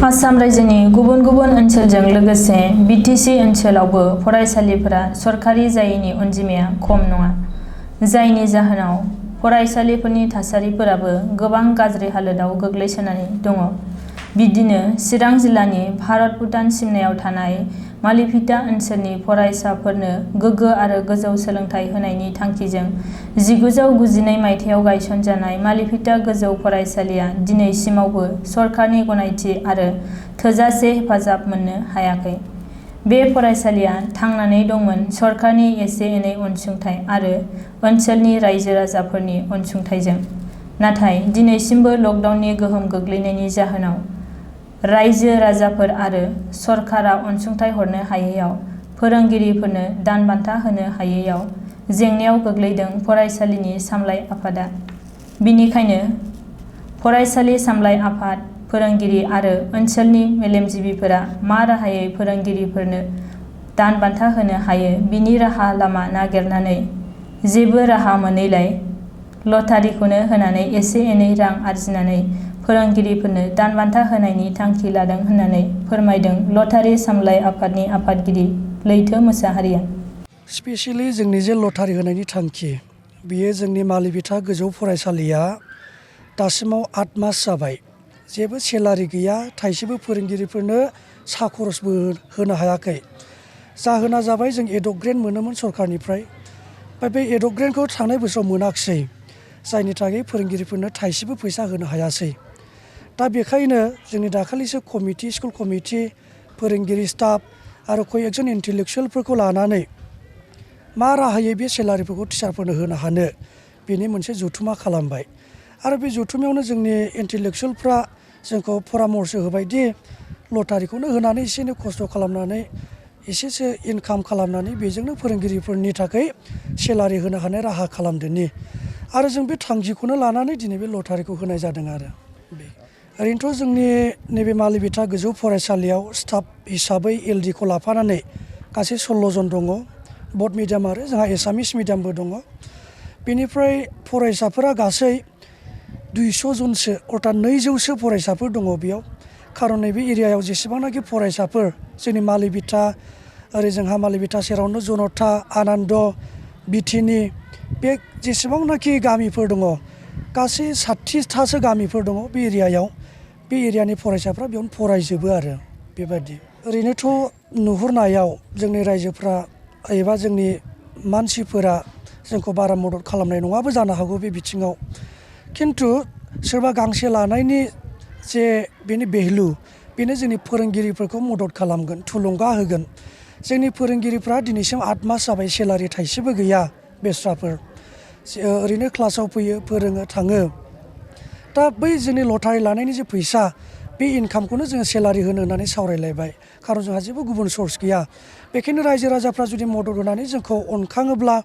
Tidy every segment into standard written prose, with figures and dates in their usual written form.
आसाम रायजोनि गुबुन गुबुन ओनसोलजों लोगोसे बिटिसि ओनसोलावबो फरायसालिफोरा सरकारि जायैनि अनजिमाया खम नङा, जायनि जाहोनाव फरायसालिफोरनि थासारिफोराबो गोबां गाज्रि हालोदाव गोग्लैसोनानै दङ। बिदिनो चिरां जिल्लानि भारत-भुटान सिमनायाव थानाय मालिभिटा ओनसोलनि फरायसाफोरनो गोग्गो आरो गोजौ सोलोंथाइ होनायनि थांखिजों 1992 मायथाइयाव गायसनजानाय मालिभिटा गोजौ फरायसालिया दिनैसिमावबो सरकारनि गनायथि आरो थोजासे हेफाजाब मोननो हायाखै। बे फरायसालिया थांनानै दंमोन सरकारनि एसे एनै अनसुंथाइ आरो ओनसोलनि रायजो राजाफोरनि अनसुंथाइजों। नाथाय दिनैसिमबो लकडाउननि गोहोम गोग्लैनायनि जाहोनाव रायजो राजाफोर आरो सरकारा अनसुंथाइ हरनो हायैयाव, फोरोंगिरिफोरनो दान बान्था होनो हायैयाव जेंनायाव गोग्लैदों फरायसालिनि सामलाय आफादा। बिनिखायनो फरायसालि सामलाय आफाद, फोरोंगिरि आरो ओनसोलनि मेलेमजिबिफोरा मा राहायै फोरोंगिरिफोरनो दान बान्था होनो हायो बिनि राहा लामा नागिरनानै जेबो राहा मोनैलाय लटारिखौनो होनानै एसे एनै रां आरजिनानै फोरोंगिरिफोरनो दान बान्था होनायनि थांखि लादों होननानै फोरमायदों लटारि सामलाय आफादनि आफादगिरि लैथो मोसाहारिया। स्पेसियेलि जोंनि जे लटारि होनायनि थांखि, बियो जोंनि मालिभिटा गोजौ फरायसालिया दासिमाव 8 मास जाबाय। जेबो सेलारि गैया, थाइसेबो फोरोंगिरिफोरनो सा खरसबो होनो हायाखै। जाहोना जाबाय जों एडक ग्रेन्ट मोनोमोन सरकारनिफ्राय, बे एडक ग्रेन्टखौ थांनाय बोसोराव मोनाखिसै, जायनि थाखाय फोरोंगिरिफोरनो थाइसेबो फैसा होनो हायासै। दा बेखायनो जोंनि दाखालिसो कमिटि, स्कुल कमिटि, फोरोंगिरि स्टाफ आरो कय एकजन इन्टेलेक्सुयेलफोरखौ लानानै मा राहायै बे सेलारिफोरखौ टिचारफोरनो होनो हानो बेनि मोनसे जथुमा खालामबाय। आरो बे जथुमायावनो जोंनि इन्टेलेक्सुयेलफ्रा जोंखौ परामर्श होबायदि लटारिखौनो होनानै एसे एनै खस्थ' खालामनानै एसेसो इनकाम खालामनानै बेजोंनो फोरोंगिरिफोरनि थाखाय सेलारि होनो हानाय राहा खालामदोनि। आरो जों बे थांखिखौनो लानानै दिनै बे लटारिखौ होनाय जादों आरो। ओरैनोथ' जोंनि नैबे मालिभिटा गोजौ फरायसालियाव स्टाफ हिसाबै एलडिखौ लाफानानै गासै 16 जन दङ। बड मिडियाम आरो जोंहा एसामिस मिडियामबो दङ। बेनिफ्राय फरायसाफोरा गासै 200 जनसो अर्थात 200सो फरायसाफोर दङ बेयाव। खारन नैबे एरियायाव जेसेबांनाखि फरायसाफोर जोंनि मालिभिटा, ओरै जोंहा मालिभिटा सेरावनो जनता, आनन्द, बिथिनि, बे जेसेबांनाखि गामिफोर दङ, गासै 60थासो गामिफोर दङ बे एरियायाव। बे एरियानि फरायसाफ्रा बेयावनो फरायजोबो आरो बेबायदि। ओरैनोथ' नुहुरनायाव जोंनि रायजोफ्रा एबा जोंनि मानसिफोरा जोंखौ बारा मदद खालामनाय नङाबो जानो हागौ बे बिथिङाव। खिन्थु सोरबा गांसे लानायनि जे बेनि भेलु, बेनो जोंनि फोरोंगिरिफोरखौ मदद खालामगोन, थुलुंगा होगोन। जोंनि फोरोंगिरिफ्रा दिनैसिम 8 मास जाबाय, सेलारि थाइसेबो गैया बेस्राफोर। ओरैनो क्लासाव फैयो, फोरोङो, थाङो। दा बै जोंनि लटारि लानायनि जे फैसा, बे इनकामखौनो जोङो सेलारि होनो होननानै सावरायलायबाय। खारन जोंहा जेबो गुबुन सर्स गैया। बेखायनो रायजो राजाफ्रा जुदि मदद होनानै जोंखौ अनखाङोब्ला,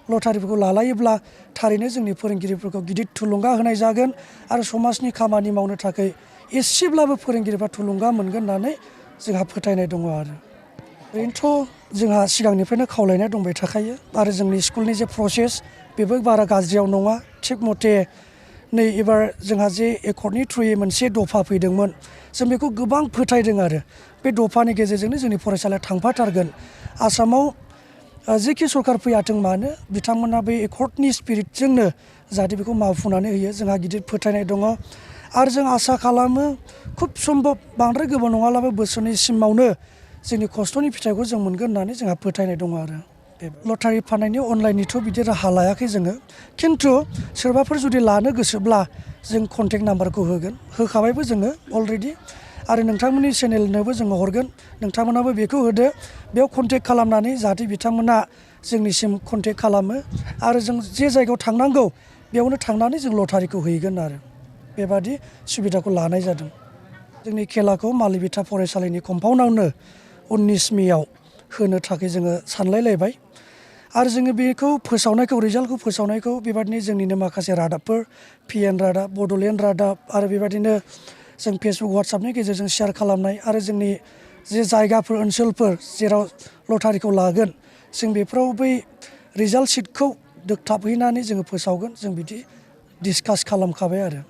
लटारिफोरखौ लालायोब्ला, थारैनो जोंनि फोरोंगिरिफोरखौ गिदिर थुलुंगा होनाय जागोन आरो समाजनि खामानि मावनो थाखाय एसेब्लाबो फोरोंगिरिफ्रा थुलुंगा मोनगोन होननानै जोंहा फोथायनाय दङ आरो। ओरैनोथ' जोंहा सिगांनिफ्रायनो खावलायनाय दंबाय थाखायो आरो जोंनि स्कुलनि जे प्रसेस बेबो बारा गाज्रियाव नङा। थिग मथे नै एबार जोंहा जे एकर्डनि थ्रुयै मोनसे दफा फैदोंमोन, जों बेखौ गोबां फोथायदों आरो बे दफानि गेजेरजोंनो जोंनि फरायसालिया थांफाथारगोन। आसामाव जेखि सरकार फैयाथों मानो बिथांमोना बे एकर्डनि स्पिरिटजोंनो जाहाथे बेखौ मावफुंनानै होयो, जोंहा गिदिर फोथायनाय दङ। आरो जों आसा खालामो खुब सम्भब बांद्राय गोबाव नङाब्लाबो बोसोरनैसिमावनो जोंनि खस्थ'नि फिथाइखौ जों मोनगोन होननानै जोंहा फोथायनाय दङ आरो। बे लटारि फाननायनि अनलाइननिथ' बिदि राहा लायाखै जोङो। खिन्थु सोरबाफोर जुदि लानो गोसोब्ला जों कन्टेक्ट नाम्बारखौ होगोन, होखाबायबो जोङो अलरेडि। आरो नोंथांमोननि चेनेलनोबो जोङो हरगोन, नोंथांमोनाबो बेखौ होदो। बेयाव कन्टेक्ट खालामनानै जाहाथे बिथांमोना जोंनिसिम कन्टेक्ट खालामो आरो जों जे जायगायाव थांनांगौ बेयावनो थांनानै जों लटारिखौ हैगोन आरो। बेबादि सुबिदाखौ लानाय जादों। जोंनि खेलाखौ मालिभिटा फरायसालिनि कम्पाउन्डआवनो 19 मेआव होनो थाखाय जोङो सानलायलायबाय। आरो जोङो बेखौ फोसावनायखौ, रिजाल्टखौ फोसावनायखौ बेबादिनो जोंनिनो माखासे रादाबफोर, पिएन रादाब, बड'लेण्ड रादाब आरो बेबादिनो जों फेसबुक, वाट्सएपनि गेजेरजों शेयार खालामनाय आरो जोंनि जे जायगाफोर, ओनसोलफोर जेराव लटारिखौ लागोन, जों बेफोराव बै रिजाल्ट शिटखौ दोगथाबहैनानै जोङो फोसावगोन, जों बिदि डिसकास खालामखाबाय आरो।